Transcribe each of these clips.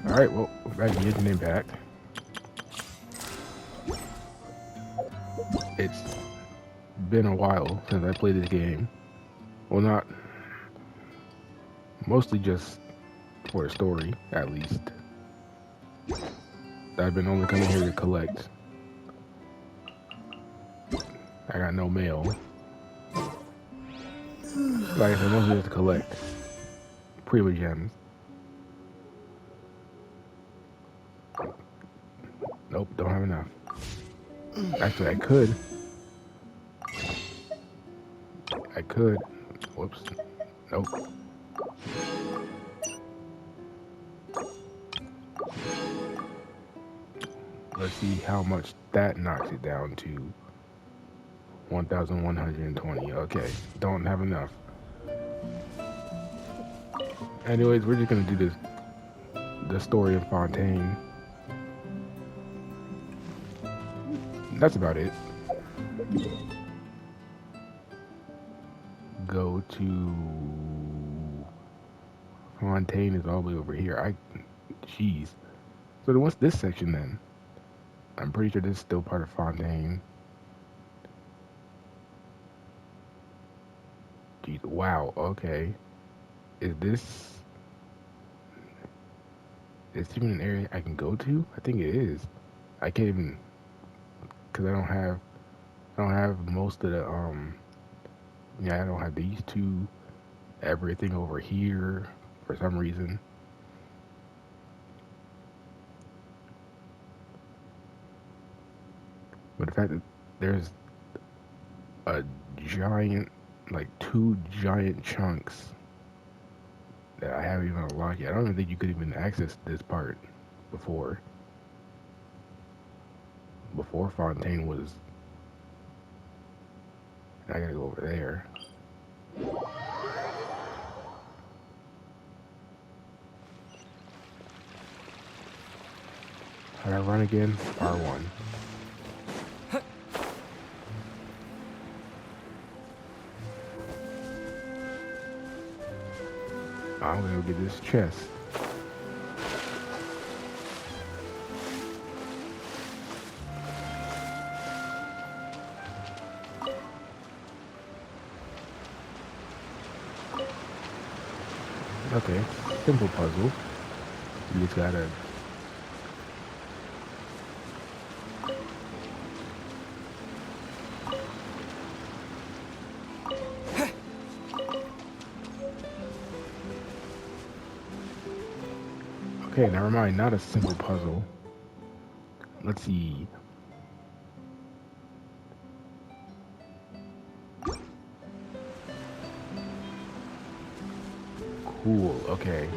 Alright, well, back to getting it back. It's been a while since I played this game. Well, not mostly just for the story, at least. I've been only coming here to collect. I got no mail. Like I said, mostly just to collect Prima gems. Nope, don't have enough. Actually, I could. Whoops. Nope. Let's see how much that knocks it down to. 1,120. Okay, don't have enough. Anyways, we're just gonna do this. The story of Fontaine. That's about it. Go to Fontaine is all the way over here. Jeez. So then what's this section then? I'm pretty sure this is still part of Fontaine. Jeez. Wow. Okay. Is this even an area I can go to? I think it is. I can't even, because I don't have most of the yeah, I don't have these two, everything over here for some reason. But the fact that there's a giant, like 2 giant chunks that I haven't even unlocked yet. I don't even think you could even access this part before Fontaine was. I gotta go over there. How do I run again? R1. I'm gonna go get this chest. Okay, simple puzzle. You just gotta okay, never mind, not a simple puzzle. Let's see. Cool, okay.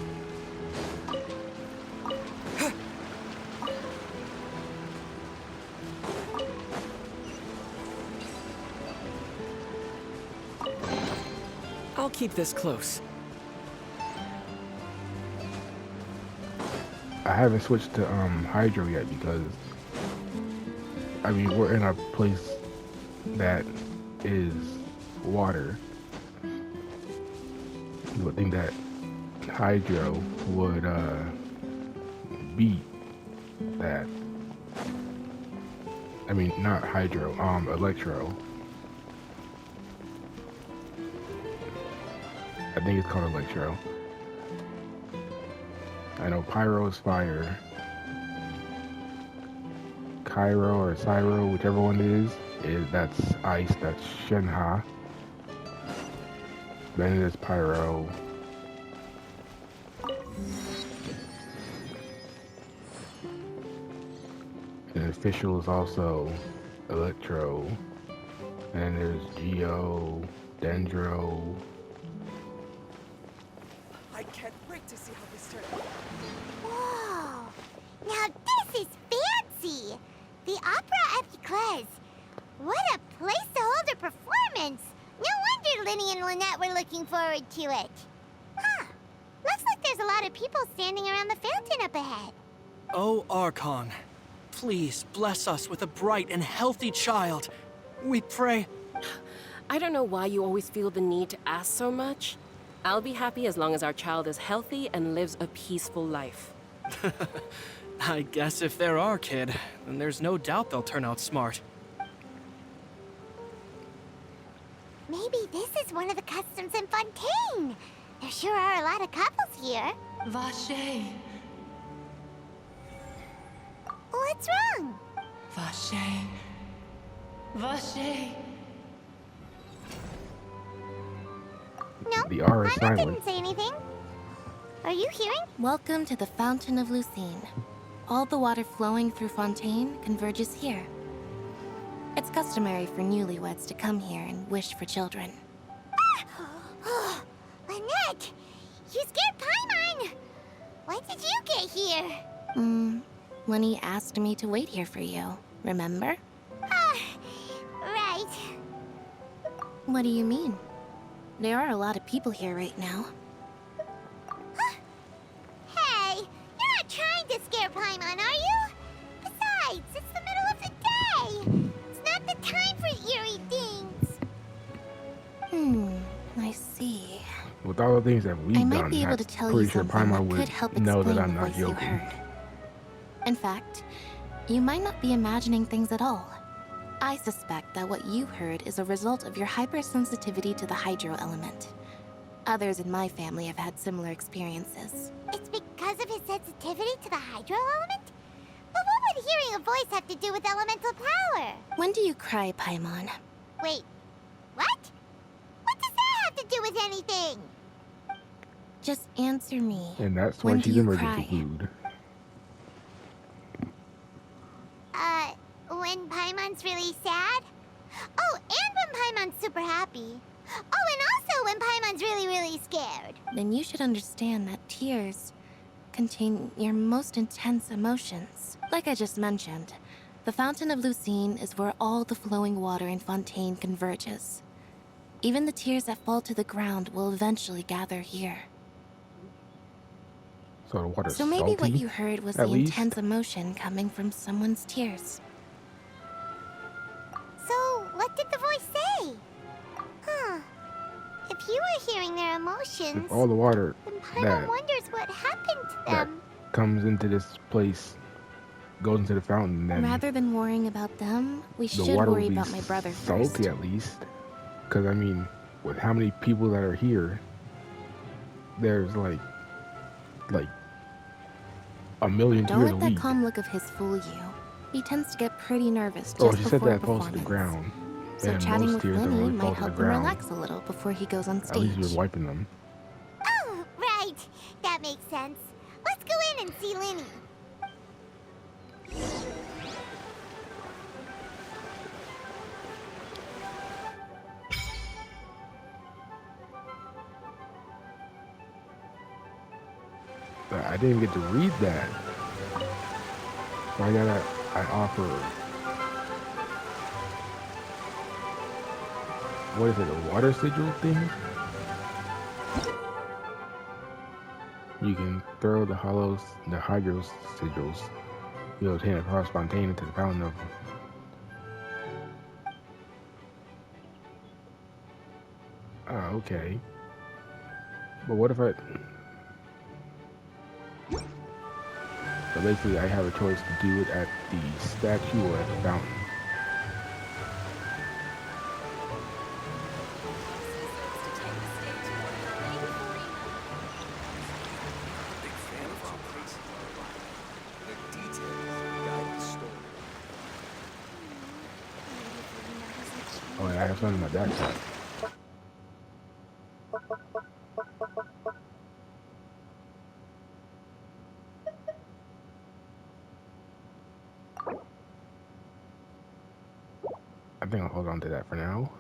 I'll keep this close. I haven't switched to hydro yet because I mean we're in a place that is water. You would think that hydro would beat that. I mean not hydro, electro. I think it's called electro. I know pyro is fire. Cairo or Syro, whichever one it is that's ice, that's Shenha. Then it is pyro. And official is also electro. And there's Geo, Dendro. I can't wait to see how this turns out. Whoa! Now this is fancy! The Opera Epiclese. What a place to hold a performance! No wonder Lyney and Lynette were looking forward to it. Huh. Looks like there's a lot of people standing around the fountain up ahead. Oh, Archon, please bless us with a bright and healthy child. We pray. I don't know why you always feel the need to ask so much. I'll be happy as long as our child is healthy and lives a peaceful life. I guess if they're our kid, then there's no doubt they'll turn out smart. Maybe this is one of the customs in Fontaine. There sure are a lot of couples here. Vache, What's wrong? Vache, Vache. No, The R is Paimon silent. didn't say anything. Are you hearing? Welcome to the Fountain of Lucine. All the water flowing through Fontaine converges here. It's customary for newlyweds to come here and wish for children. Oh, Lynette, you scared Paimon. When did you get here? Lyney asked me to wait here for you, remember? Right. What do you mean? There are a lot of people here right now. Hey, you're not trying to scare Paimon, are you? Besides, it's the middle of the day. It's not the time for eerie things. I see. With all the things that we've I might done, be able I'm to tell pretty you sure something Paimon that could would help know explain that I'm the not voice you joking. heard. In fact, you might not be imagining things at all. I suspect that what you heard is a result of your hypersensitivity to the hydro element. Others in my family have had similar experiences. It's because of his sensitivity to the hydro element? But what would hearing a voice have to do with elemental power? When do you cry, Paimon? Wait, what? What does that have to do with anything? Just answer me. And that's When why do she's you emergency cry? food. When Paimon's really sad? Oh, and when Paimon's super happy. Oh, and also when Paimon's really, really scared. Then you should understand that tears contain your most intense emotions. Like I just mentioned, the Fountain of Lucine is where all the flowing water in Fontaine converges. Even the tears that fall to the ground will eventually gather here. So the water's So maybe salty, what you heard was at the least? intense emotion coming from someone's tears. So, what did the voice say? Huh. If you were hearing their emotions, If all the water then Paimon that wonders what happened to that them. comes into this place goes into the fountain, then Rather than worrying about them, we the should water worry will be about my brother salty first. at least. Because I mean, with how many people that are here, there's like a million Don't tears a let that week. calm look of his fool you. He tends to get pretty nervous just Oh, she said before a that falls to the performance. ground. So And chatting most with tears don't Lyney really might fall to the help him ground. relax a little before he goes on At least stage. you're wiping them. Oh, right. That makes sense. Let's go in and see Lyney. But I didn't get to read that. So I offer, what is it, a water sigil thing? You can throw the hydro sigils you obtain across Fontaine into the fountain of. Oh, okay. But what if I? So basically, I have a choice to do it at the statue or at the fountain. Oh, and I have something in my backpack. I think I'll hold on to that for now.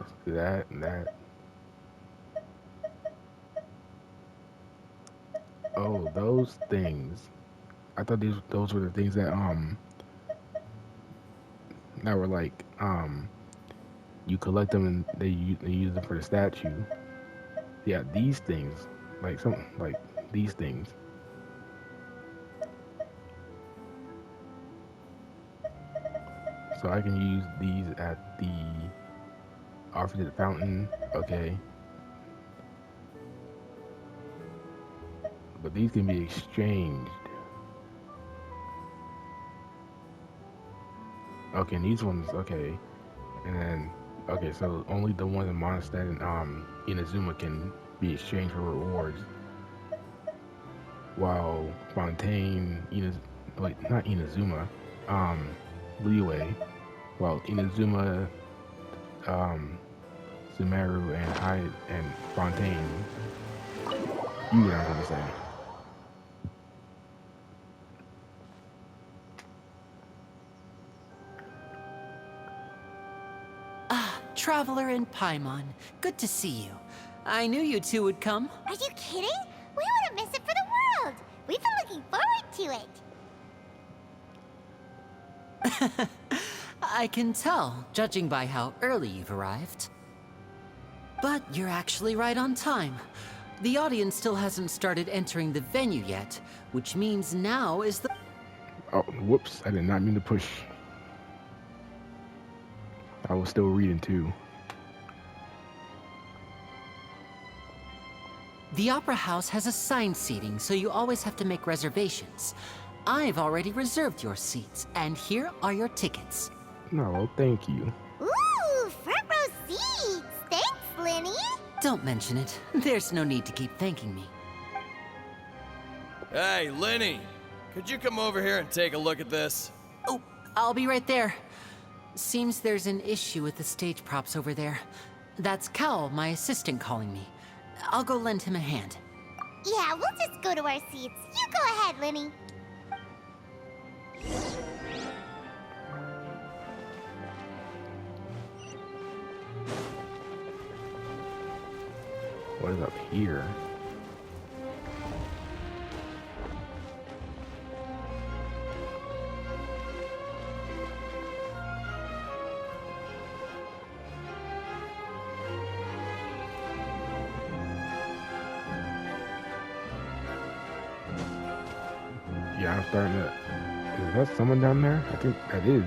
Let's do that and that. Oh, those things. I thought those were the things that were like you collect them and they use them for the statue. Yeah, these things, like something like these things. So I can use these at the offer to the fountain. Okay. But these can be exchanged. Okay, and these ones, okay. And then, okay, so only the ones in Mondstadt and Inazuma can be exchanged for rewards. While Fontaine, not Inazuma, Leeway, while Inazuma, Sumeru, and Fontaine, you know what I'm gonna say. Traveler and Paimon, good to see you. I knew you two would come. Are you kidding? We wouldn't miss it for the world. We've been looking forward to it. I can tell, judging by how early you've arrived. But you're actually right on time. The audience still hasn't started entering the venue yet, which means now is the... Oh, whoops, I did not mean to push. I was still reading too. The Opera House has assigned seating, so you always have to make reservations. I've already reserved your seats, and here are your tickets. No, thank you. Ooh, front row seats. Thanks, Lyney. Don't mention it. There's no need to keep thanking me. Hey, Lyney, could you come over here and take a look at this? Oh, I'll be right there. Seems there's an issue with the stage props over there. That's Cal, my assistant, calling me. I'll go lend him a hand. Yeah, we'll just go to our seats. You go ahead, Lyney. What is up here? Yeah, I'm starting to... Is that someone down there? I think that is.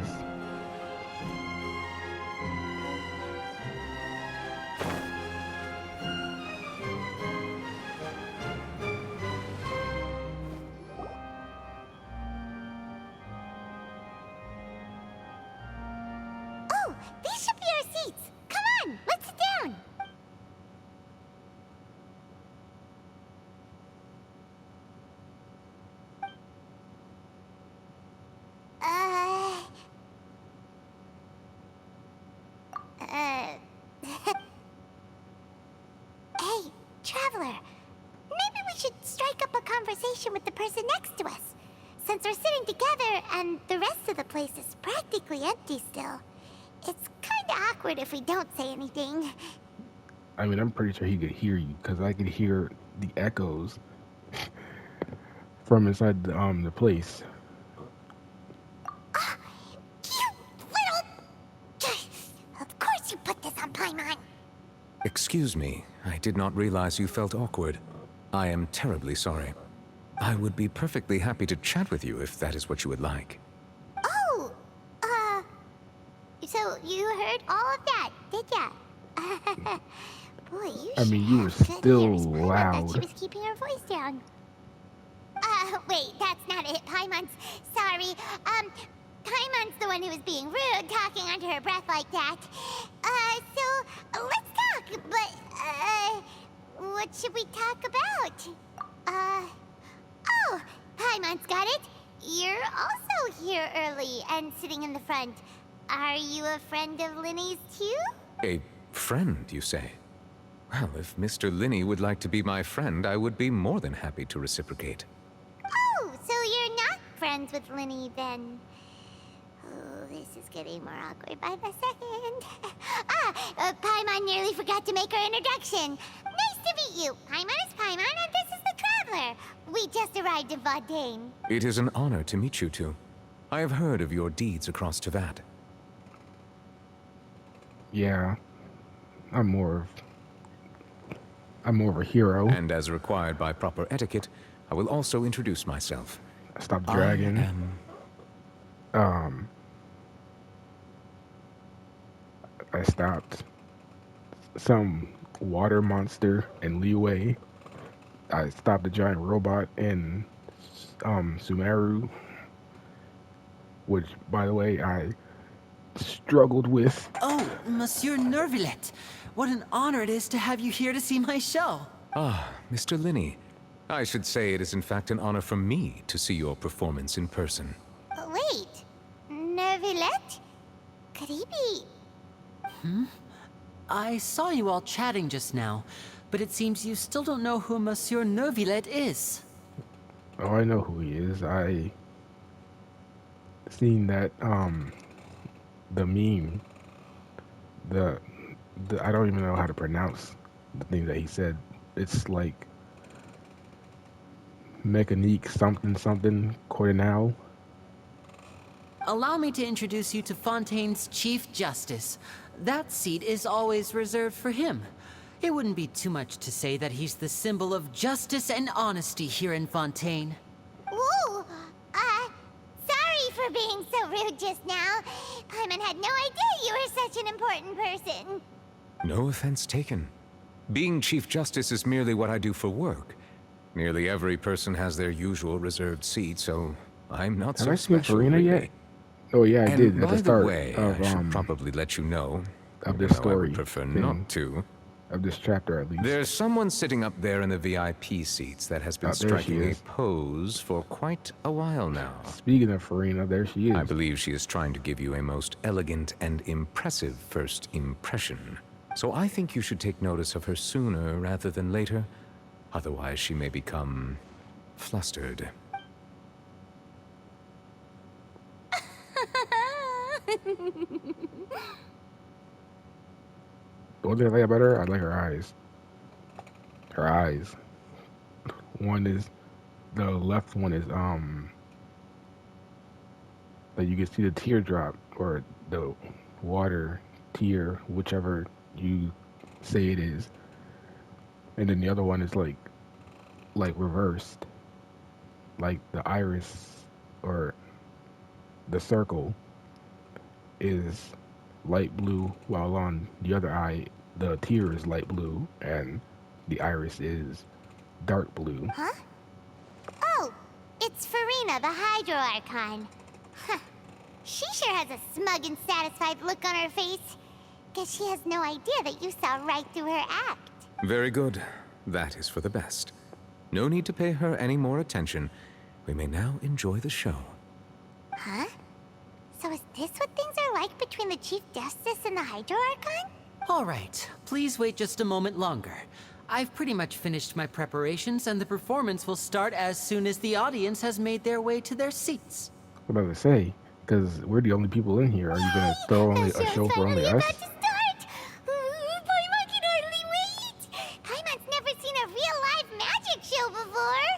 Oh, these should be our seats. Come on, let's sit down. Hey, Traveler. Maybe we should strike up a conversation with the person next to us. Since we're sitting together and the rest of the place is practically empty still. It's kinda awkward if we don't say anything. I mean, I'm pretty sure he could hear you because I could hear the echoes from inside the place. You little... Of course you put this on Paimon. Excuse me, I did not realize you felt awkward. I am terribly sorry. I would be perfectly happy to chat with you if that is what you would like. Oh, so you heard all of that, did ya? Boy, You were still loud. She was keeping her voice down. Wait, that's not it. Paimon's sorry. Paimon's the one who was being rude, talking under her breath like that. So let's talk. But what should we talk about? Oh, Paimon's got it. You're also here early and sitting in the front. Are you a friend of Lyney's too? A friend, you say? Well, if Mr. Lyney would like to be my friend, I would be more than happy to reciprocate. Oh, so you're not friends with Lyney then? Oh, this is getting more awkward by the second. Paimon nearly forgot to make her introduction. Nice to meet you. Paimon is Paimon, and this is the Traveler. We just arrived in Fontaine. It is an honor to meet you two. I have heard of your deeds across Teyvat. Yeah, I'm more of a hero. And as required by proper etiquette, I will also introduce myself. Stop dragging. I stopped some water monster in Leeway. I stopped a giant robot in Sumeru, which, by the way, I struggled with. Oh, Monsieur Nervillet. What an honor it is to have you here to see my show. Ah, Mr. Lyney. I should say it is in fact an honor for me to see your performance in person. Wait, Nervillet? Could he be... I saw you all chatting just now, but it seems you still don't know who Monsieur Nervillet is. Oh, I know who he is. I seen that the meme, the I don't even know how to pronounce the thing that he said. It's like Mechanique something something Cordonal. Allow me to introduce you to Fontaine's Chief Justice. That seat is always reserved for him. It wouldn't be too much to say that he's the symbol of justice and honesty here in Fontaine. Whoa! Sorry for being so rude just now. Paimon had no idea you were such an important person. No offense taken. Being Chief Justice is merely what I do for work. Nearly every person has their usual reserved seat, so I'm not Have so I seen special. Farina really. yet? Oh yeah, I And did at by the start the way, of I should probably let you know, of even this though I would story prefer thing. not to. Of this chapter at least. There's someone sitting up there in the VIP seats that has been There she striking a is. pose for quite a while now. Speaking of Farina, there she is. I believe she is trying to give you a most elegant and impressive first impression. So I think you should take notice of her sooner rather than later. Otherwise, she may become flustered. The only thing I like about her, I like her eyes. Her eyes. One is, the left one is, like you can see the teardrop, or the water tear, whichever you say it is. And then the other one is like reversed. Like the iris, or the circle, is light blue, while on the other eye, the tear is light blue, and the iris is dark blue. Huh? Oh, it's Farina, the Hydro Archon. Huh. She sure has a smug and satisfied look on her face. Guess she has no idea that you saw right through her act. Very good. That is for the best. No need to pay her any more attention. We may now enjoy the show. Huh? So is this what things are like between the Chief Justice and the Hydro Archon? All right, please wait just a moment longer. I've pretty much finished my preparations, and the performance will start as soon as the audience has made their way to their seats. What am I to say? Because we're the only people in here. Are you gonna throw only a show for only us? About to start! Paimon can hardly wait! Paimon's never seen a real live magic show before!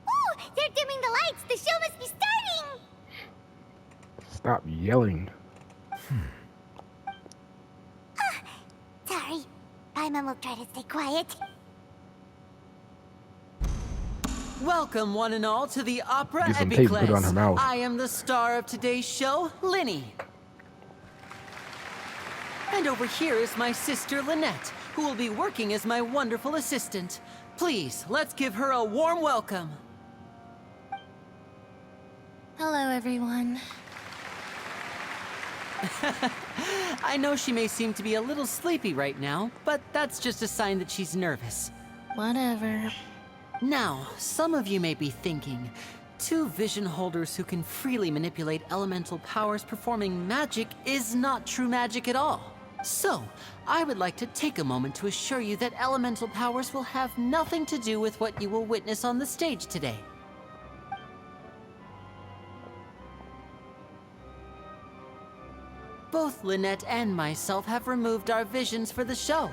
Ooh! They're dimming the lights! The show must be starting! Stop yelling. Sorry. Paimon will try to stay quiet. Welcome, one and all, to the Opera Get some tape put on her Epiclese. mouth. I am the star of today's show, Lyney. And over here is my sister, Lynette, who will be working as my wonderful assistant. Please, let's give her a warm welcome. Hello, everyone. I know she may seem to be a little sleepy right now, but that's just a sign that she's nervous. Whatever. Now, some of you may be thinking, two vision holders who can freely manipulate elemental powers performing magic is not true magic at all. So, I would like to take a moment to assure you that elemental powers will have nothing to do with what you will witness on the stage today. Both Lynette and myself have removed our visions for the show.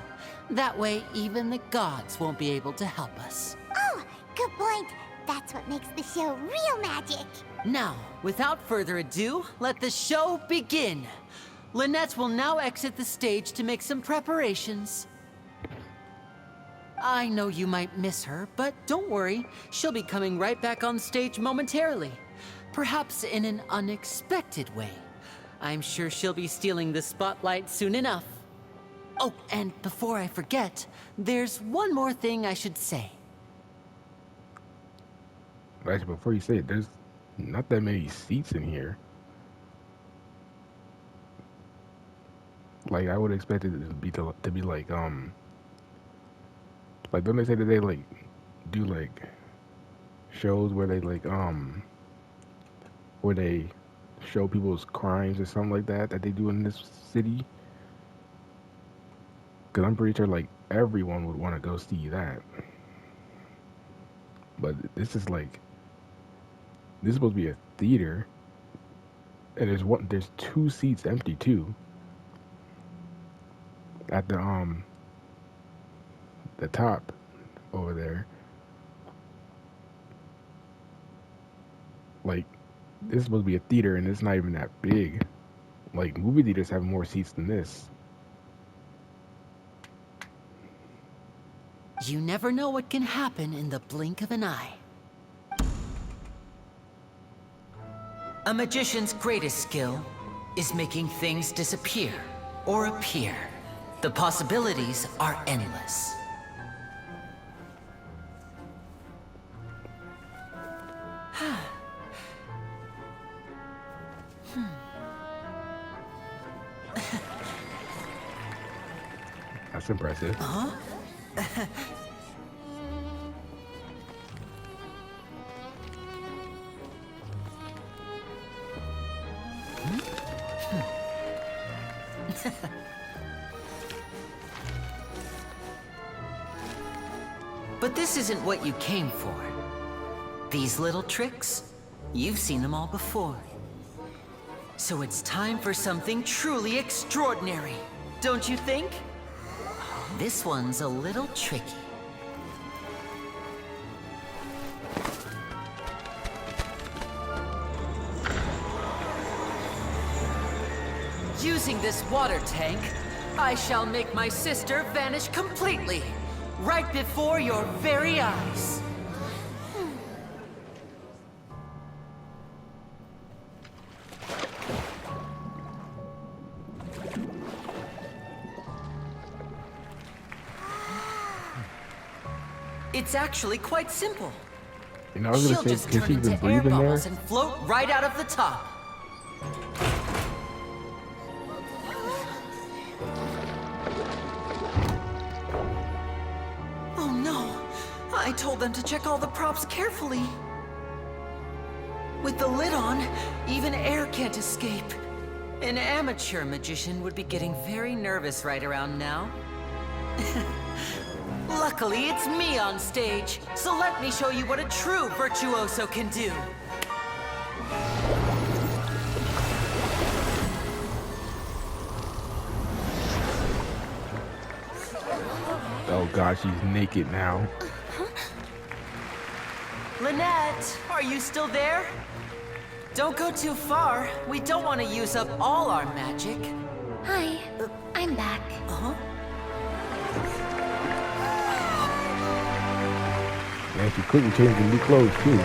That way, even the gods won't be able to help us. Oh, good point. That's what makes the show real magic. Now, without further ado, let the show begin. Lynette will now exit the stage to make some preparations. I know you might miss her, but don't worry. She'll be coming right back on stage momentarily. Perhaps in an unexpected way. I'm sure she'll be stealing the spotlight soon enough. Oh, and before I forget, there's one more thing I should say. Actually, before you say it, there's not that many seats in here. Like I would expect it to be like don't they say that they like do like shows where they like where they show people's crimes or something like that they do in this city? Because I'm pretty sure like everyone would want to go see that. But this is supposed to be a theater, and there's 2 seats empty too. At the top over there. Like this is supposed to be a theater and it's not even that big. Like movie theaters have more seats than this. You never know what can happen in the blink of an eye. A magician's greatest skill is making things disappear or appear. The possibilities are endless. That's impressive. Huh? But this isn't what you came for. These little tricks, you've seen them all before. So it's time for something truly extraordinary, don't you think? This one's a little tricky. Using this water tank, I shall make my sister vanish completely, right before your very eyes. It's actually quite simple. You know, I was She'll gonna just say, turn can she even into air breathe in there? bubbles and float right out of the top. Oh no! I told them to check all the props carefully. With the lid on, even air can't escape. An amateur magician would be getting very nervous right around now. Luckily, it's me on stage, so let me show you what a true virtuoso can do. Oh god, she's naked now. Lynette, are you still there? Don't go too far. We don't want to use up all our magic. Hi, I'm back. Uh-huh. Man, she couldn't change the new clothes too.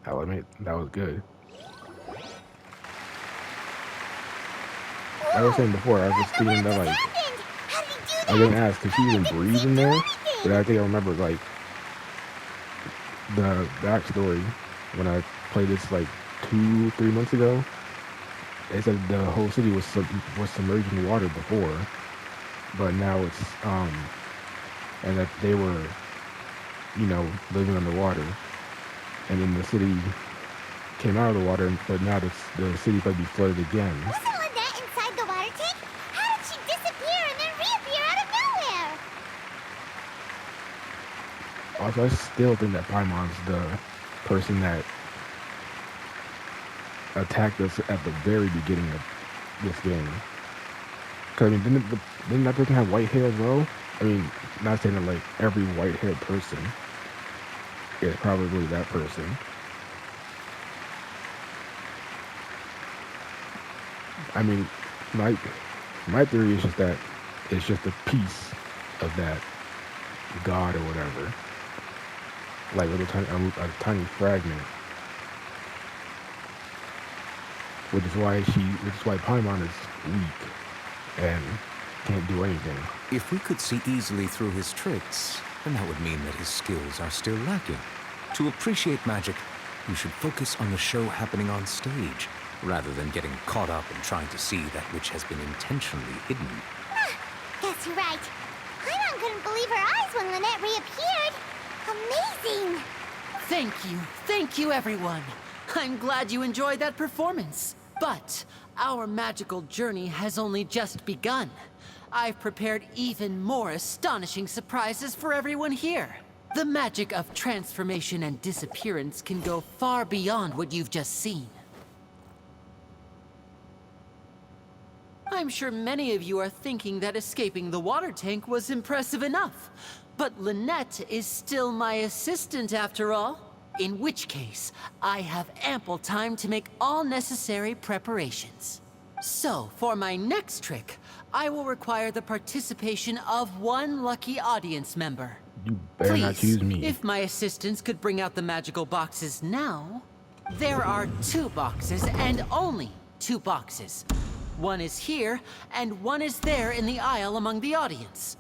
I'll admit, that was good. I was saying before, I was just thinking that like, I didn't ask, could she even breathe in there? But I think I remember like the backstory when I played this like 2-3 months ago. They said the whole city was submerged in water before, but now it's and that they were, you know, living underwater, and then the city came out of the water, but now the city's going to be flooded again. Wasn't Lynette inside the water tank? How did she disappear and then reappear out of nowhere? Also, I still think that Paimon's the person that attacked us at the very beginning of this game. Cause I mean, didn't that person have white hair as well? I mean, not saying that like every white-haired person is probably that person. I mean, my my theory is just that it's just a piece of that god or whatever, like a tiny fragment, which is why Paimon is weak and can't do anything. If we could see easily through his tricks, then that would mean that his skills are still lacking. To appreciate magic, you should focus on the show happening on stage, rather than getting caught up in trying to see that which has been intentionally hidden. Guess you're right. Paimon couldn't believe her eyes when Lynette reappeared. Amazing! Thank you everyone. I'm glad you enjoyed that performance. But our magical journey has only just begun. I've prepared even more astonishing surprises for everyone here. The magic of transformation and disappearance can go far beyond what you've just seen. I'm sure many of you are thinking that escaping the water tank was impressive enough. But Lynette is still my assistant after all. In which case, I have ample time to make all necessary preparations. So, for my next trick, I will require the participation of one lucky audience member. You better not choose me. If my assistants could bring out the magical boxes now. There are 2 boxes and only 2 boxes. One is here, and one is there in the aisle among the audience.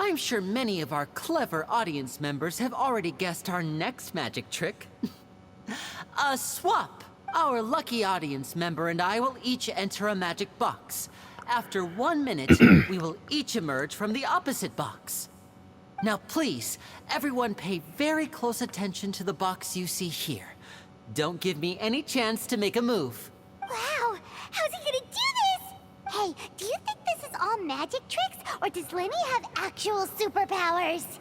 I'm sure many of our clever audience members have already guessed our next magic trick. A swap! Our lucky audience member and I will each enter a magic box. After 1 minute, we will each emerge from the opposite box. Now please, everyone pay very close attention to the box you see here. Don't give me any chance to make a move. Wow! How's he gonna do this? Hey, do you think this is all magic tricks, or does Lyney have actual superpowers?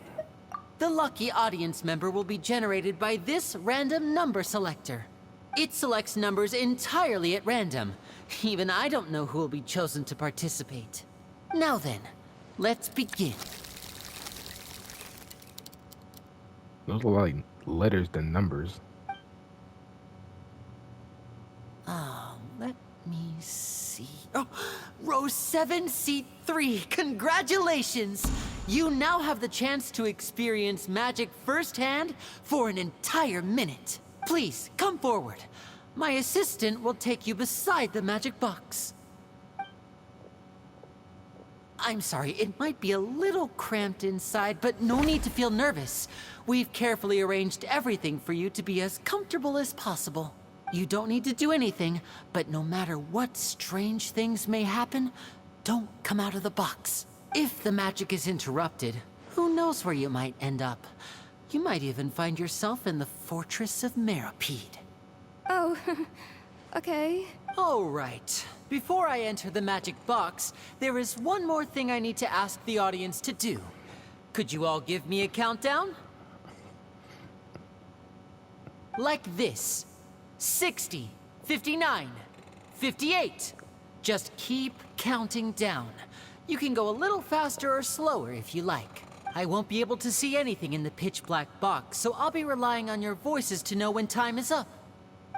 The lucky audience member will be generated by this random number selector. It selects numbers entirely at random. Even I don't know who will be chosen to participate. Now then, let's begin. Those are like letters than numbers. Let me see. Oh, row 7, seat 3. Congratulations! You now have the chance to experience magic firsthand for an entire minute. Please, come forward. My assistant will take you beside the magic box. I'm sorry, it might be a little cramped inside, but no need to feel nervous. We've carefully arranged everything for you to be as comfortable as possible. You don't need to do anything, but no matter what strange things may happen, don't come out of the box. If the magic is interrupted, who knows where you might end up? You might even find yourself in the Fortress of Meropide. Oh, okay. All right. Before I enter the magic box, there is one more thing I need to ask the audience to do. Could you all give me a countdown? Like this. 60, 59, 58. Just keep counting down. You can go a little faster or slower if you like. I won't be able to see anything in the pitch black box, so I'll be relying on your voices to know when time is up.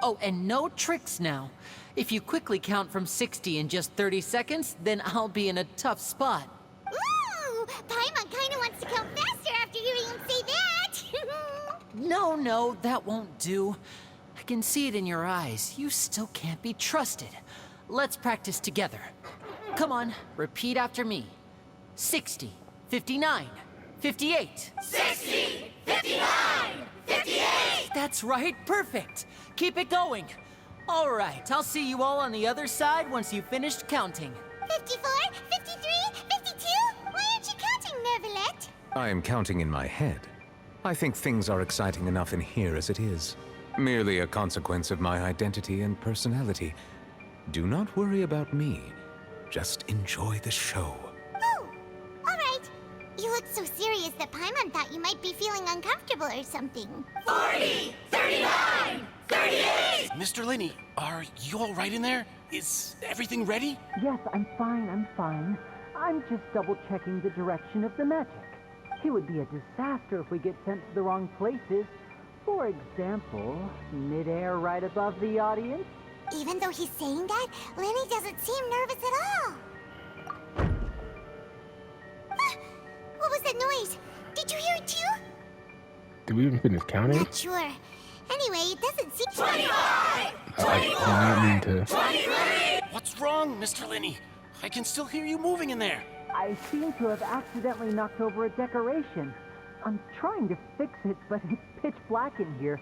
Oh, and no tricks now. If you quickly count from 60 in just 30 seconds, then I'll be in a tough spot. Ooh! Paimon kinda wants to count faster after hearing him say that! No, that won't do. I can see it in your eyes. You still can't be trusted. Let's practice together. Come on, repeat after me. 60, 59, 58. 60! 59! 58! That's right, perfect. Keep it going. All right, I'll see you all on the other side once you've finished counting. 54, 53, 52? Why aren't you counting, Nervalette? I am counting in my head. I think things are exciting enough in here as it is. Merely a consequence of my identity and personality. Do not worry about me. Just enjoy the show. Oh, all right. You look so serious that Paimon thought you might be feeling uncomfortable or something. 40, 39, Mr. Lyney, are you all right in there? Is everything ready? Yes, I'm fine. I'm just double-checking the direction of the magic. It would be a disaster if we get sent to the wrong places. For example, mid-air right above the audience. Even though he's saying that, Lyney doesn't seem nervous at all. What was that noise? Did you hear it too? Did we even finish counting? Not sure. Anyway, it doesn't seem... 25! I did not mean to... 23! What's wrong, Mr. Lyney? I can still hear you moving in there. I seem to have accidentally knocked over a decoration. I'm trying to fix it, but it's pitch black in here.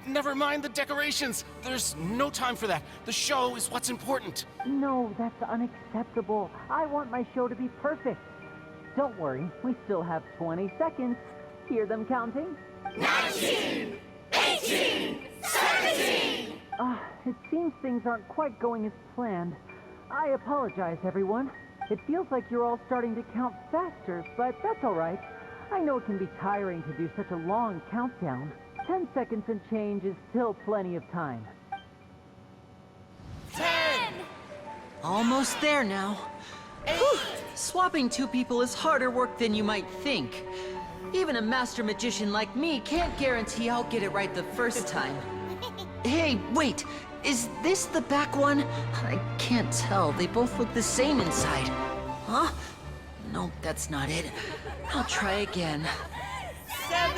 Never mind the decorations. There's no time for that. The show is what's important. No, that's unacceptable. I want my show to be perfect. Don't worry, we still have 20 seconds. Hear them counting? 19! 18! 17! It seems things aren't quite going as planned. I apologize, everyone. It feels like you're all starting to count faster, but that's all right. I know it can be tiring to do such a long countdown. 10 seconds and change is still plenty of time. 10! Almost there now. Whew. Swapping two people is harder work than you might think. Even a master magician like me can't guarantee I'll get it right the first time. Hey, wait! Is this the back one? I can't tell. They both look the same inside. Huh? No, that's not it. I'll try again. 7!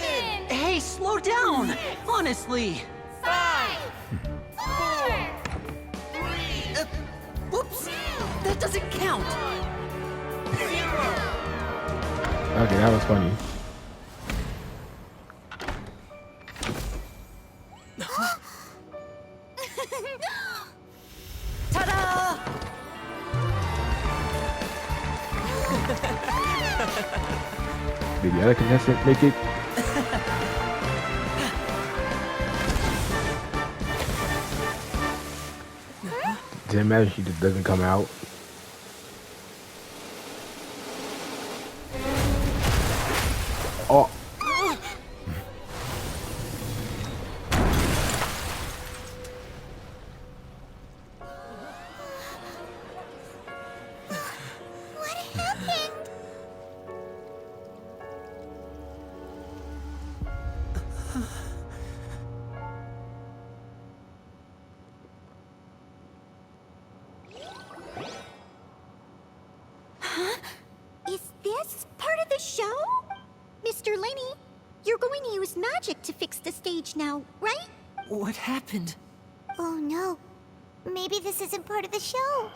Hey, slow down! Honestly! 5! 4! 3! Whoops! That doesn't count! 0! Okay, that was funny. Ta-da! Did the other contestant make it? Does it matter if she just doesn't come out? Oh. What happened? Is this part of the show? Mr. Lyney, you're going to use magic to fix the stage now, right? What happened? Oh no. Maybe this isn't part of the show.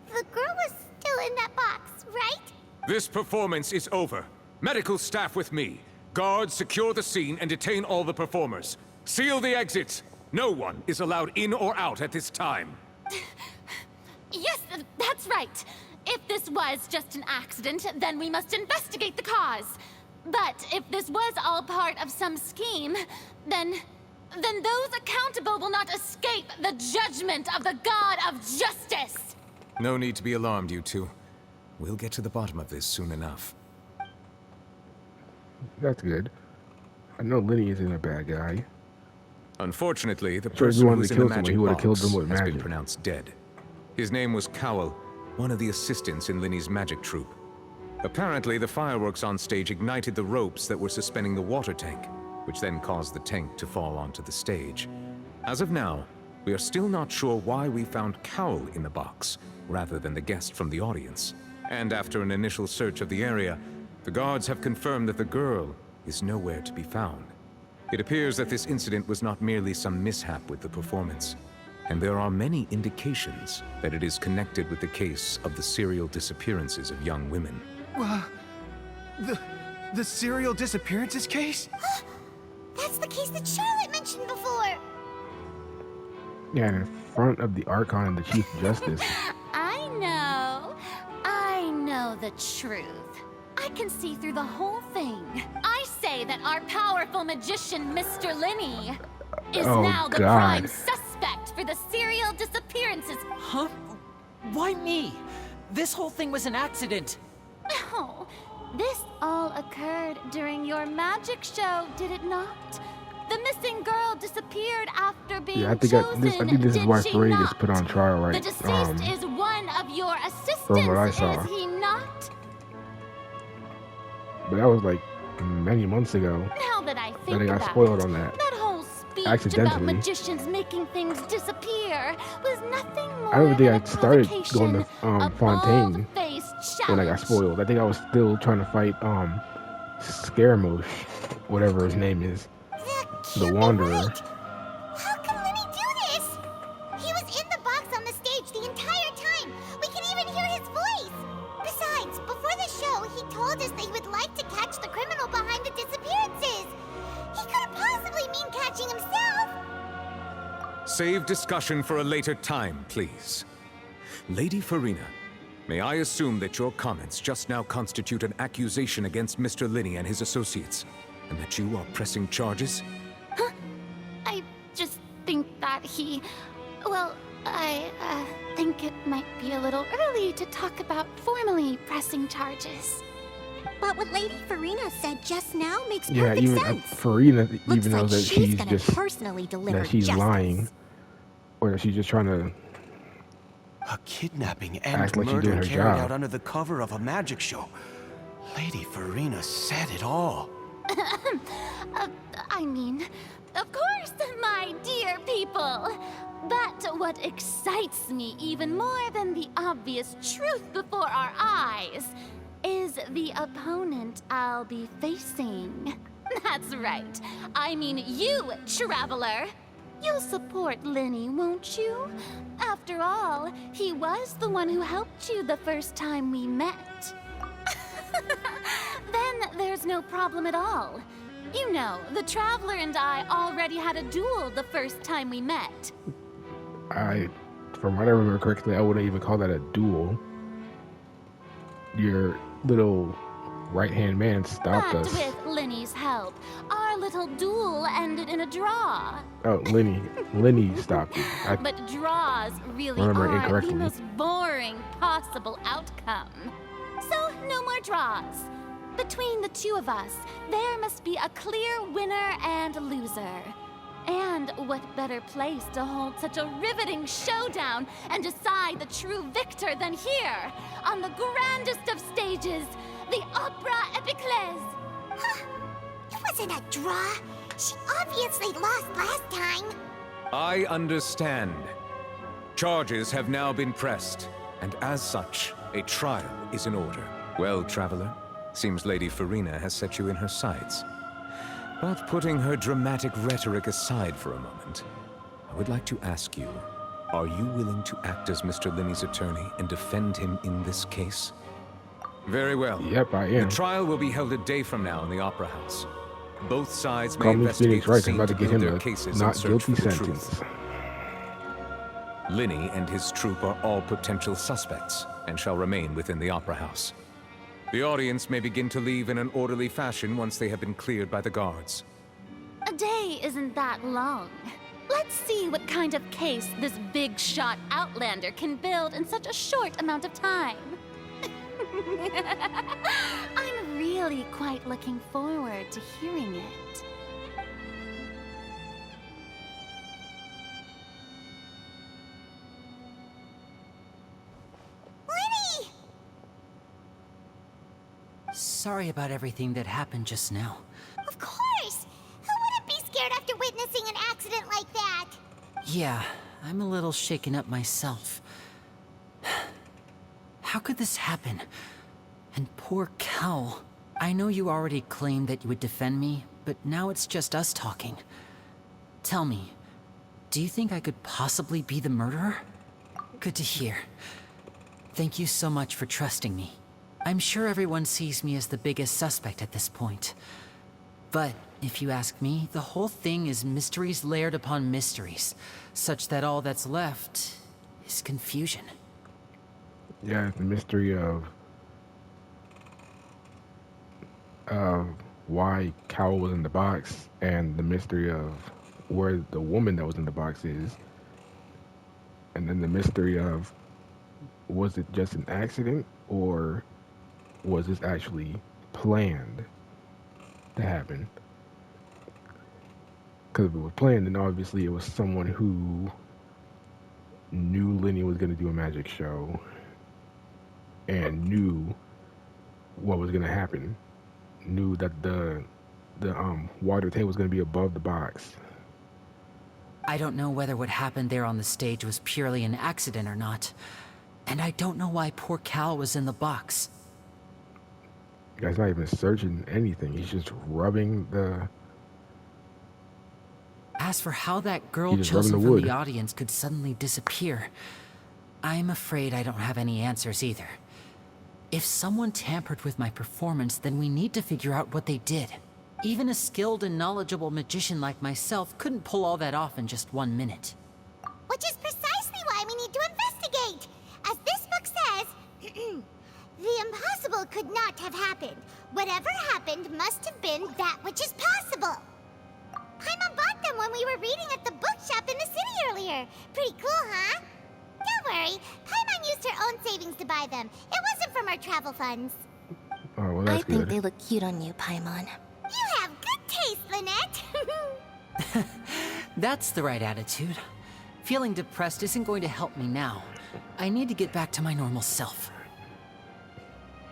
The girl was still in that box, right? This performance is over. Medical staff with me. Guards, secure the scene and detain all the performers. Seal the exits. No one is allowed in or out at this time. Yes, that's right. If this was just an accident, then we must investigate the cause. But if this was all part of some scheme, then those accountable will not escape the judgment of the God of Justice. No need to be alarmed, you two. We'll get to the bottom of this soon enough. That's good. I know Lyney isn't a bad guy. Unfortunately, the Sure, if he person wanted who's to in the kill someone, magic he would've box killed them with has been magic. pronounced dead. His name was Cowell, one of the assistants in Lyney's magic troupe. Apparently, the fireworks on stage ignited the ropes that were suspending the water tank, which then caused the tank to fall onto the stage. As of now, we are still not sure why we found Cowell in the box, rather than the guest from the audience. And after an initial search of the area, the guards have confirmed that the girl is nowhere to be found. It appears that this incident was not merely some mishap with the performance, and there are many indications that it is connected with the case of the serial disappearances of young women. The serial disappearances case? That's the case that Charlotte mentioned before. Yeah, in front of the Archon and the Chief Justice. I know the truth. I can see through the whole thing. I say that our powerful magician, Mr. Lyney, is now the prime suspect for the serial disappearances. Huh? Why me? This whole thing was an accident. Oh, this all occurred during your magic show, did it not? The missing girl disappeared after being Yeah, I think chosen, I think this is why did she Fareed is not? put on trial, The right? deceased is one of your From what I assistants, saw. is he not? But that was like many months ago. Now that I I think got about spoiled it, on that. that whole speech about Accidentally. magicians making things disappear was nothing more I don't think than I a started provocation going to of Fontaine bald-faced when I got challenge. spoiled. I think I was still trying to fight Scaramouche, whatever his name is, the Wanderer. How can Lyney do this? He was in the box on the stage the entire time. We can even hear his voice. Besides, before the show, he told us that he would like to catch the criminal behind the disappearances. He couldn't possibly mean catching himself. Save discussion for a later time, please. Lady Farina, may I assume that your comments just now constitute an accusation against Mr. Lyney and his associates, and that you are pressing charges? I just think that he... Well, I think it might be a little early to talk about formally pressing charges. But what Lady Farina said just now makes Yeah, perfect even sense. Farina Looks even knows like that she's she's gonna just personally deliver that she's justice. lying, or that she's just trying to A kidnapping act and like she's murder doing her carried out job. under the cover of a magic show. Lady Farina said it all. I mean, of course, my dear people. But what excites me even more than the obvious truth before our eyes is the opponent I'll be facing. That's right. I mean you, Traveler. You'll support Lyney, won't you? After all, he was the one who helped you the first time we met. Then there's no problem at all. You know, the Traveler and I already had a duel the first time we met. From what I remember correctly, I wouldn't even call that a duel. Your little right-hand man stopped But us. with Lyney's help, our little duel ended in a draw. Oh, Lyney stopped you. But draws really remember are the incorrectly. most boring possible outcome. So, no more draws. Between the two of us, there must be a clear winner and loser. And what better place to hold such a riveting showdown and decide the true victor than here, on the grandest of stages, the Opera Epiclese. It wasn't a draw. She obviously lost last time. I understand. Charges have now been pressed, and as such, a trial is in order. Well, Traveler, seems Lady Farina has set you in her sights. But putting her dramatic rhetoric aside for a moment, I would like to ask you, are you willing to act as Mr. Lyney's attorney and defend him in this case? Very well. Yep, I am. The trial will be held a day from now in the Opera House. Both sides may Call me investigate Phoenix the Wright. I'm scene about to to get build him their a cases and not search for guilty the sentence. truth. Lyney and his troupe are all potential suspects and shall remain within the Opera House. The audience may begin to leave in an orderly fashion once they have been cleared by the guards. A day isn't that long. Let's see what kind of case this big shot Outlander can build in such a short amount of time. I'm really quite looking forward to hearing it. Lyney! Sorry about everything that happened just now. Of course! Who wouldn't be scared after witnessing an accident like that? Yeah, I'm a little shaken up myself. How could this happen? And poor Cal. I know you already claimed that you would defend me, but now it's just us talking. Tell me, do you think I could possibly be the murderer? Good to hear. Thank you so much for trusting me. I'm sure everyone sees me as the biggest suspect at this point. But if you ask me, the whole thing is mysteries layered upon mysteries, such that all that's left is confusion. Yeah, the mystery of why Cal was in the box, and the mystery of where the woman that was in the box is, and then the mystery of, was it just an accident, or was this actually planned to happen? because if it was planned, then obviously it was someone who knew Lyney was going to do a magic show and knew what was going to happen. Knew that the water tank was going to be above the box. I don't know whether what happened there on the stage was purely an accident or not. And I don't know why poor Cal was in the box. The guy's not even searching anything. He's just rubbing the... As for how that girl chosen from the audience could suddenly disappear, I'm afraid I don't have any answers either. If someone tampered with my performance, then we need to figure out what they did. Even a skilled and knowledgeable magician like myself couldn't pull all that off in just 1 minute. Which is precisely why we need to investigate. As this book says, the impossible could not have happened. Whatever happened must have been that which is possible. Paimon bought them when we were reading at the bookshop in the city earlier. Pretty cool, huh? Don't worry, Paimon used her own savings to buy them. It wasn't from our travel funds. Oh, well, that's I think good. they look cute on you, Paimon. You have good taste, Lynette. That's the right attitude. Feeling depressed isn't going to help me now. I need to get back to my normal self.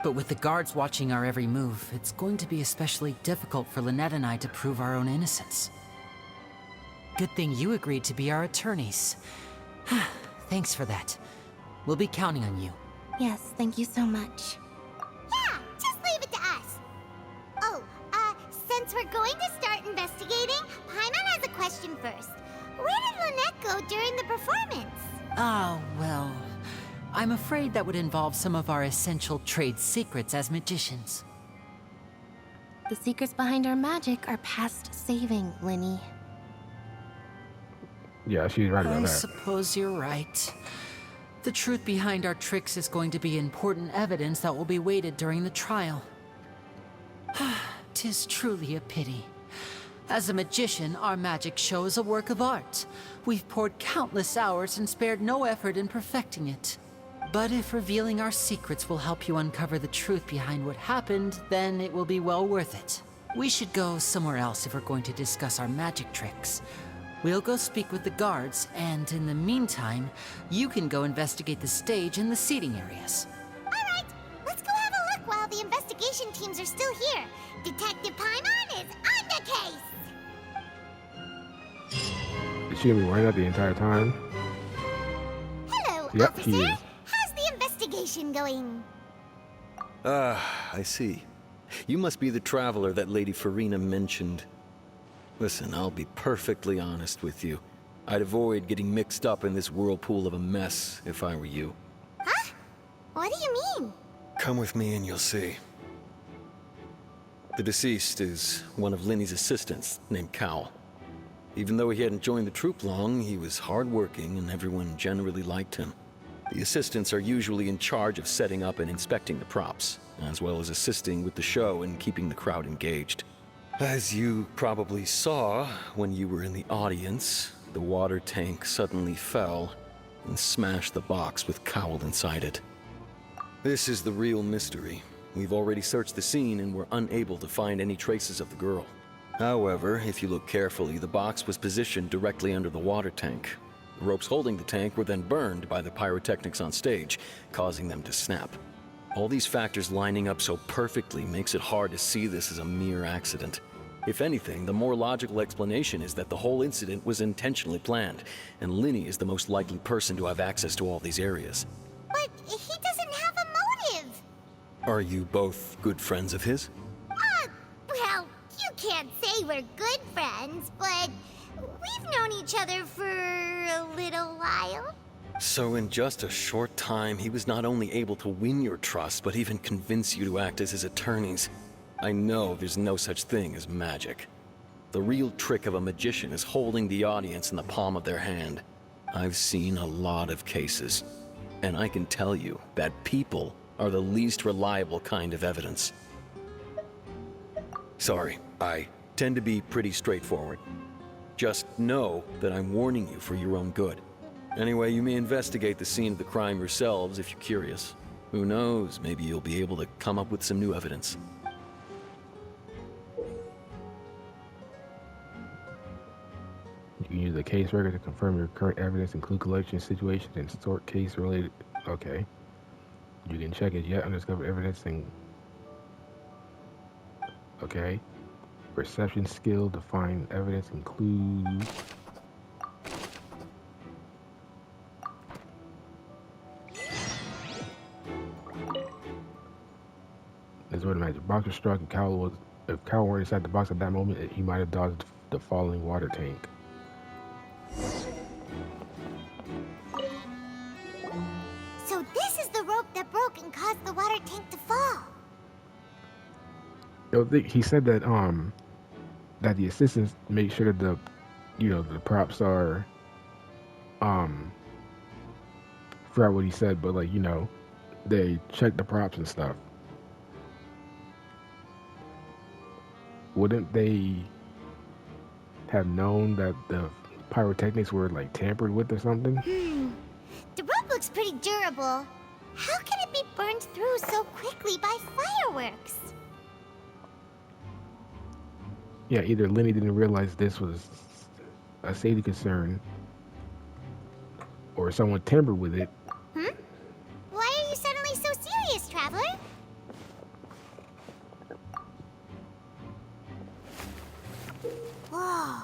But with the guards watching our every move, it's going to be especially difficult for Lynette and I to prove our own innocence. Good thing you agreed to be our attorneys. Thanks for that. We'll be counting on you. Yes, thank you so much. Yeah, just leave it to us. Oh, since we're going to start investigating, Paimon has a question first. Where did Lynette go during the performance? Oh, well, I'm afraid that would involve some of our essential trade secrets as magicians. The secrets behind our magic are past saving, Lyney. Yeah, she's right about I that. suppose you're right. The truth behind our tricks is going to be important evidence that will be weighted during the trial. 'Tis truly a pity. As a magician, our magic show is a work of art. We've poured countless hours and spared no effort in perfecting it. But if revealing our secrets will help you uncover the truth behind what happened, then it will be well worth it. We should go somewhere else if we're going to discuss our magic tricks. We'll go speak with the guards, and in the meantime, you can go investigate the stage and the seating areas. All right, let's go have a look while the investigation teams are still here. Detective Paimon is on the case. Is she gonna be running out the entire time? Hello, Yep, she officer. is. How's the investigation going? I see. You must be the traveler that Lady Farina mentioned. Listen, I'll be perfectly honest with you. I'd avoid getting mixed up in this whirlpool of a mess if I were you. Huh? What do you mean? Come with me and you'll see. The deceased is one of Lyney's assistants, named Cal. Even though he hadn't joined the troupe long, he was hardworking and everyone generally liked him. The assistants are usually in charge of setting up and inspecting the props, as well as assisting with the show and keeping the crowd engaged. As you probably saw when you were in the audience, the water tank suddenly fell and smashed the box with Cowell inside it. This is the real mystery. We've already searched the scene and were unable to find any traces of the girl. However, if you look carefully, the box was positioned directly under the water tank. The ropes holding the tank were then burned by the pyrotechnics on stage, causing them to snap. All these factors lining up so perfectly makes it hard to see this as a mere accident. If anything, the more logical explanation is that the whole incident was intentionally planned, and Lyney is the most likely person to have access to all these areas. But he doesn't have a motive. Are you both good friends of his? Well, you can't say we're good friends, but we've known each other for a little while. So in just a short time, he was not only able to win your trust, but even convince you to act as his attorneys. I know there's no such thing as magic. The real trick of a magician is holding the audience in the palm of their hand. I've seen a lot of cases, and I can tell you that people are the least reliable kind of evidence. Sorry, I tend to be pretty straightforward. Just know that I'm warning you for your own good. Anyway, you may investigate the scene of the crime yourselves if you're curious. Who knows, maybe you'll be able to come up with some new evidence. You can use a case record to confirm your current evidence, include collection situations, and sort case related. Okay. You can check as yet undiscovered evidence and. Okay. Perception skill to find evidence includes. This is where the magic box was struck. If Cal were inside the box at that moment, he might have dodged the falling water tank. So this is the rope that broke and caused the water tank to fall. He said that that the assistants make sure that the props are forgot what he said, but they check the props and stuff. Wouldn't they have known that the pyrotechnics were tampered with or something? The rope looks pretty durable. How can it be burned through so quickly by fireworks? Yeah, either Lyney didn't realize this was a safety concern, or someone tampered with it. Why are you suddenly so serious, Traveler? Whoa.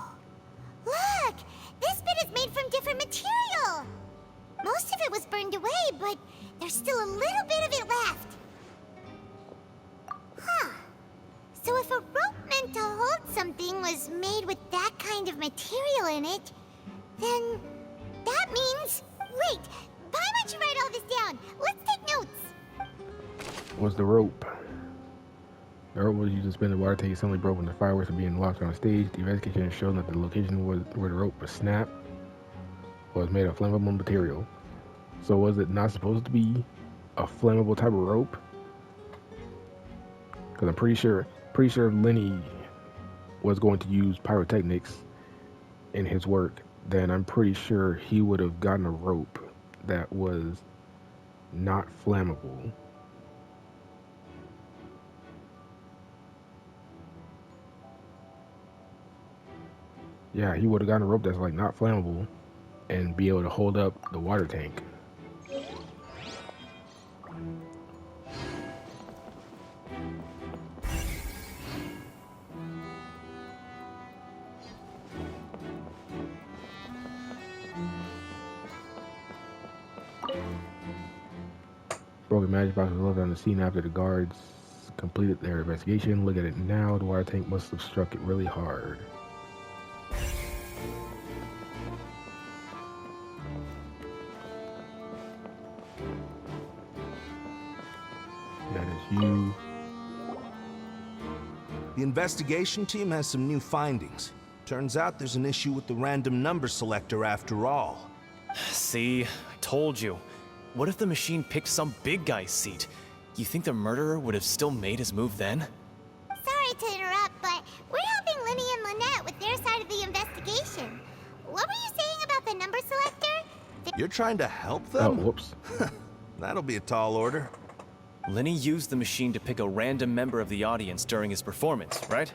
Look! This bit is made from different material! Most of it was burned away, but there's still a little bit of it left. Huh. So if a rope meant to hold something was made with that kind of material in it, then that means... Wait! Why don't you write all this down? Let's take notes! Was the rope. The rope was used to spin the water tank suddenly broke when the fireworks were being launched on stage. The investigation showed that the location where the rope was snapped was made of flammable material. So was it not supposed to be a flammable type of rope? Because I'm pretty sure Lyney was going to use pyrotechnics in his work. Then I'm pretty sure he would have gotten a rope that was not flammable. Yeah, he would have gotten a rope that's not flammable and be able to hold up the water tank. Broken magic box was left on the scene after the guards completed their investigation. Look at it now. The water tank must have struck it really hard. That is you. The investigation team has some new findings. Turns out there's an issue with the random number selector after all. See, I told you. What if the machine picked some big guy's seat? You think the murderer would have still made his move then? Sorry to interrupt, but we're helping Lyney and Lynette with their side of the investigation. What were you saying about the number selector? You're trying to help them? Oh, whoops. That'll be a tall order. Lyney used the machine to pick a random member of the audience during his performance, right?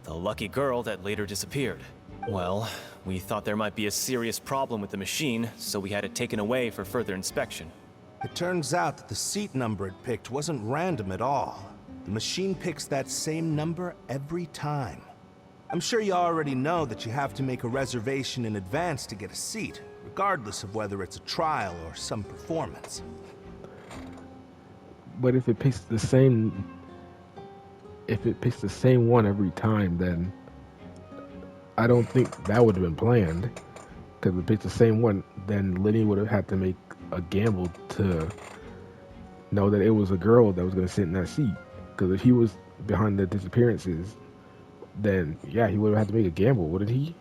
The lucky girl that later disappeared. Well, we thought there might be a serious problem with the machine, so we had it taken away for further inspection. It turns out that the seat number it picked wasn't random at all. The machine picks that same number every time. I'm sure you already know that you have to make a reservation in advance to get a seat, regardless of whether it's a trial or some performance. But if it picks the same one every time, then I don't think that would have been planned. Because if it picks the same one, then Lyney would have had to make a gamble to know that it was a girl that was going to sit in that seat. Because if he was behind the disappearances, then yeah, he would have had to make a gamble, wouldn't he?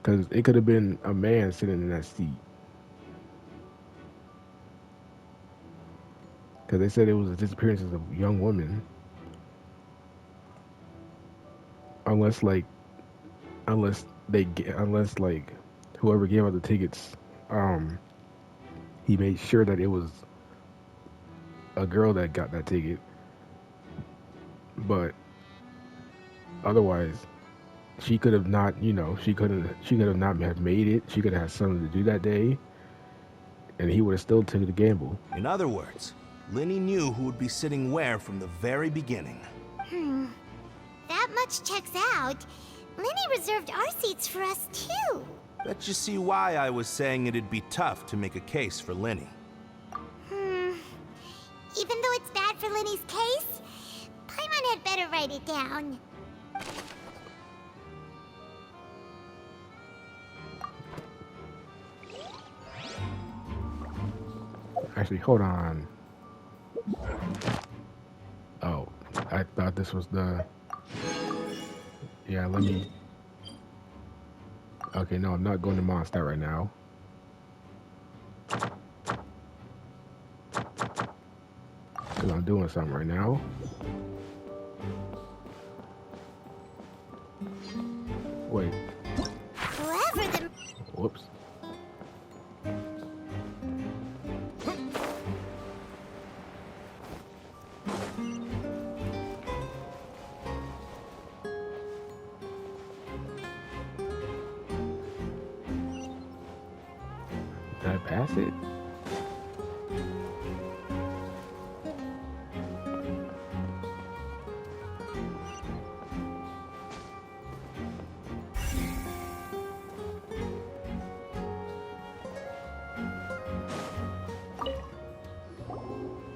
Because it could have been a man sitting in that seat. Because they said it was the disappearances of young women. Unless whoever gave out the tickets, he made sure that it was a girl that got that ticket. But otherwise, she could have not, she could have not have made it. She could have had something to do that day, and he would have still taken the gamble. In other words, Lyney knew who would be sitting where from the very beginning. That much checks out. Lyney reserved our seats for us, too. Bet you see why I was saying it'd be tough to make a case for Lyney. Even though it's bad for Lyney's case, Paimon had better write it down. Actually, hold on. Oh, I thought this was the... Yeah, let me... Okay, no, I'm not going to Mondstadt right now. Because I'm doing something right now. Wait. Whoever the... Whoops. Did I pass it?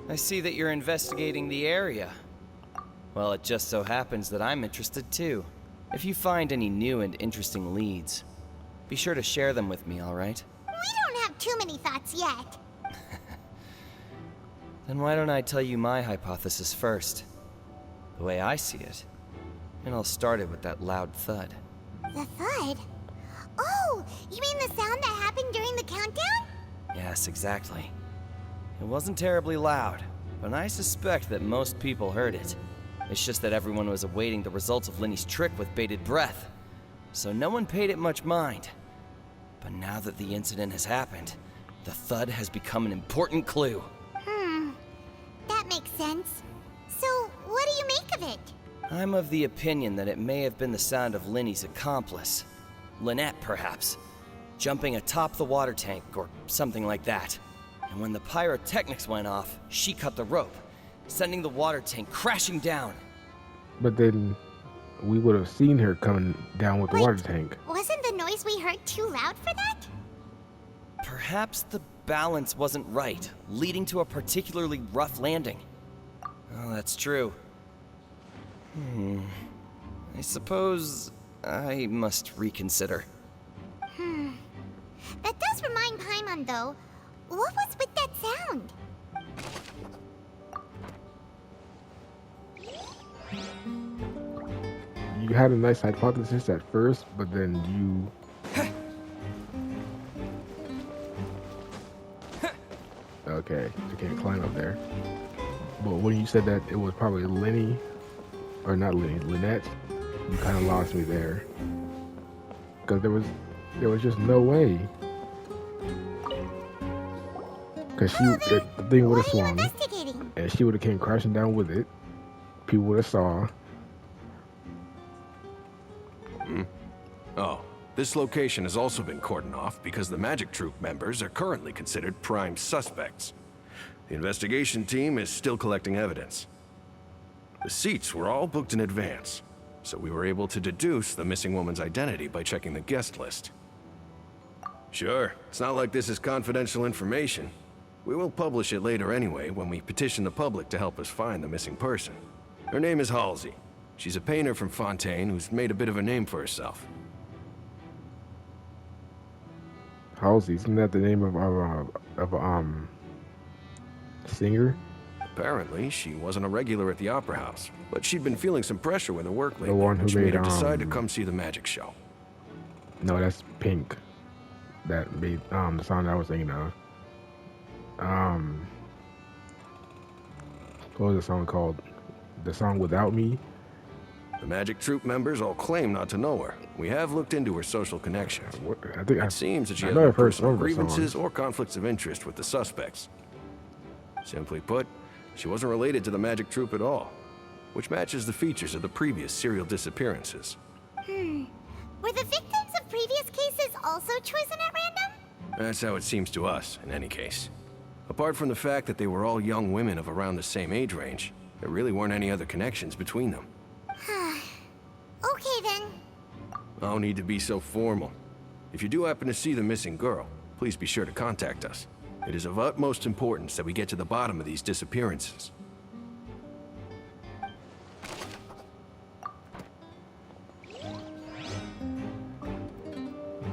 I see that you're investigating the area. Well, it just so happens that I'm interested too. If you find any new and interesting leads, be sure to share them with me, all right? We don't have too many thoughts yet. Then why don't I tell you my hypothesis first? The way I see it. It all started with that loud thud. The thud? Oh, you mean the sound that happened during the countdown? Yes, exactly. It wasn't terribly loud, but I suspect that most people heard it. It's just that everyone was awaiting the results of Lyney's trick with bated breath, so no one paid it much mind. But now that the incident has happened, the thud has become an important clue. That makes sense. So, what do you make of it? I'm of the opinion that it may have been the sound of Lyney's accomplice. Lynette, perhaps. Jumping atop the water tank, or something like that. And when the pyrotechnics went off, she cut the rope, sending the water tank crashing down. But then we would have seen her coming down with the water tank. Wasn't the noise we heard too loud for that? Perhaps the balance wasn't right, leading to a particularly rough landing. Oh, that's true. I suppose I must reconsider. That does remind Paimon, though. What was with that sound? You had a nice hypothesis at first, but then you... Okay, I can't climb up there. But when you said that it was probably Lyney, or not Lyney, Lynette, you kind of lost me there. Because there was just no way. Because the thing would have swung, and she would have came crashing down with it. People would have saw. Oh, this location has also been cordoned off because the Magic Troop members are currently considered prime suspects. The investigation team is still collecting evidence. The seats were all booked in advance, so we were able to deduce the missing woman's identity by checking the guest list. Sure, it's not like this is confidential information. We will publish it later anyway when we petition the public to help us find the missing person. Her name is Halsey. She's a painter from Fontaine who's made a bit of a name for herself. Halsey, isn't that the name of a singer? Apparently, she wasn't a regular at the Opera House, but she'd been feeling some pressure with her work lately, The one who which made made, her decide to come see the magic show. No, that's Pink. That made the song I was thinking of. What was the song called? The song Without Me? The Magic Troop members all claim not to know her. We have looked into her social connections. It seems that she has no personal grievances or conflicts of interest with the suspects. Simply put, she wasn't related to the Magic Troop at all, which matches the features of the previous serial disappearances. Were the victims of previous cases also chosen at random? That's how it seems to us, in any case. Apart from the fact that they were all young women of around the same age range, there really weren't any other connections between them. Okay then. No need to be so formal. If you do happen to see the missing girl, please be sure to contact us. It is of utmost importance that we get to the bottom of these disappearances.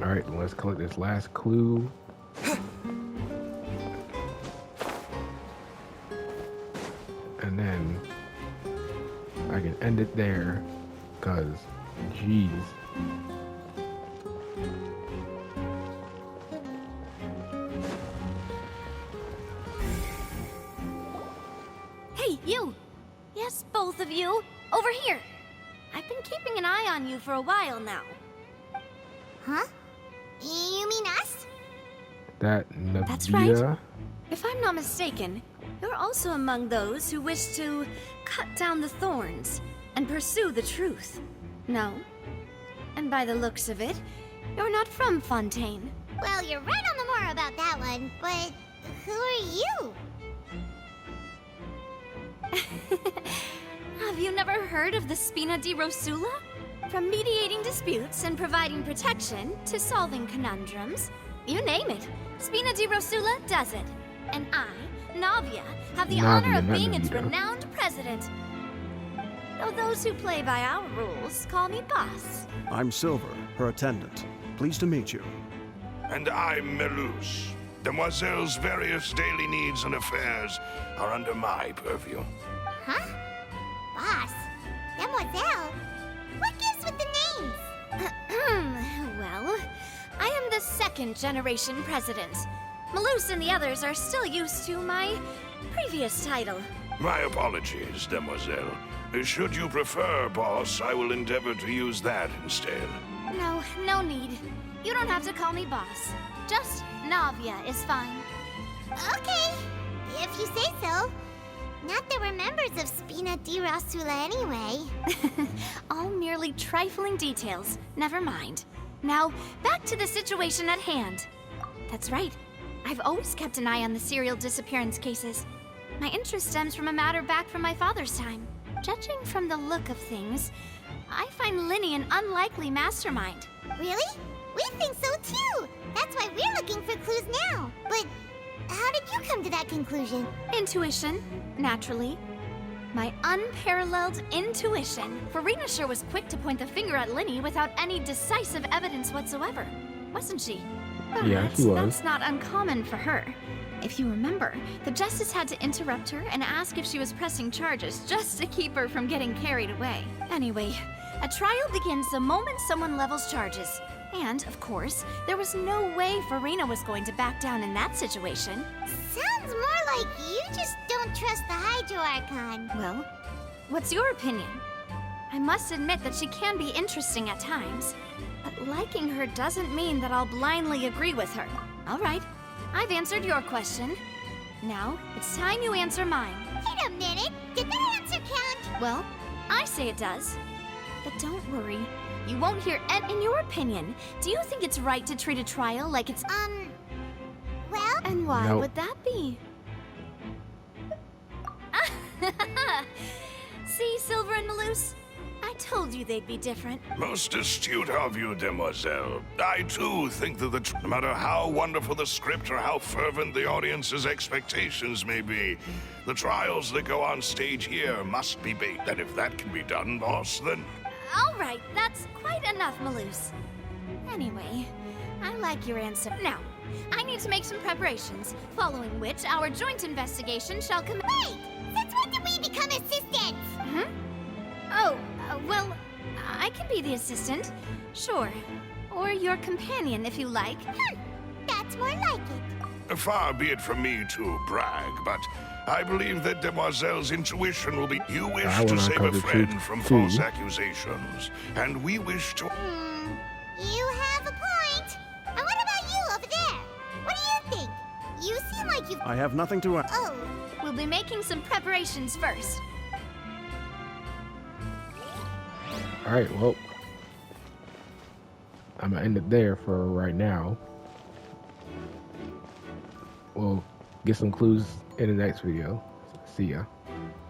Alright, let's collect this last clue. And then I can end it there, cause jeez. Hey, you! Yes, both of you! Over here! I've been keeping an eye on you for a while now. Huh? You mean us? That Nabia? That's right. If I'm not mistaken, you're also among those who wish to cut down the thorns and pursue the truth. No? And by the looks of it, you're not from Fontaine. Well, you're right on the more about that one, but who are you? Have you never heard of the Spina di Rosula? From mediating disputes and providing protection to solving conundrums, you name it, Spina di Rosula does it. And I, Navia, have the honor of being its renowned president. Though those who play by our rules call me boss. I'm Silver, her attendant. Pleased to meet you. And I'm Melus. Demoiselle's various daily needs and affairs are under my purview. Huh? Boss? Demoiselle? What gives with the names? Well, I am the second generation president. Melus and the others are still used to my previous title. My apologies, Demoiselle. Should you prefer, boss, I will endeavor to use that instead. No, no need. You don't have to call me boss. Just Navia is fine. Okay, if you say so. Not that we're members of Spina di Rosula anyway. All merely trifling details. Never mind. Now, back to the situation at hand. That's right. I've always kept an eye on the serial disappearance cases. My interest stems from a matter back from my father's time. Judging from the look of things, I find Lyney an unlikely mastermind. Really? We think so too! That's why we're looking for clues now. But how did you come to that conclusion? Intuition, naturally. My unparalleled intuition. Farina sure was quick to point the finger at Lyney without any decisive evidence whatsoever, wasn't she? Yeah, she was. That's not uncommon for her. If you remember, the justice had to interrupt her and ask if she was pressing charges just to keep her from getting carried away. Anyway, a trial begins the moment someone levels charges. And, of course, there was no way Farina was going to back down in that situation. Sounds more like you just don't trust the Hydro Archon. Well, what's your opinion? I must admit that she can be interesting at times, but liking her doesn't mean that I'll blindly agree with her. All right, I've answered your question. Now, it's time you answer mine. Wait a minute, did that answer count? Well, I say it does. But don't worry, you won't hear in your opinion. Do you think it's right to treat a trial like it's... well... And why No. would that be? See, Silver and Melus? I told you they'd be different. Most astute of you, Demoiselle. I too think that no matter how wonderful the script or how fervent the audience's expectations may be, the trials that go on stage here must be baked. And if that can be done, boss, then... All right, that's quite enough, Melus. Anyway, I like your answer. Now, I need to make some preparations, following which our joint investigation shall commence. Wait! Since when did we become assistants? Oh, well, I can be the assistant. Sure. Or your companion, if you like. That's more like it. Far be it from me to brag, but I believe that Demoiselle's intuition will be... You wish to save a friend from false accusations, and we wish to... You have a point. And what about you over there? What do you think? You seem like you've... I have nothing to add. Oh. We'll be making some preparations first. Alright, well, I'm gonna end it there for right now. We'll get some clues in the next video. See ya.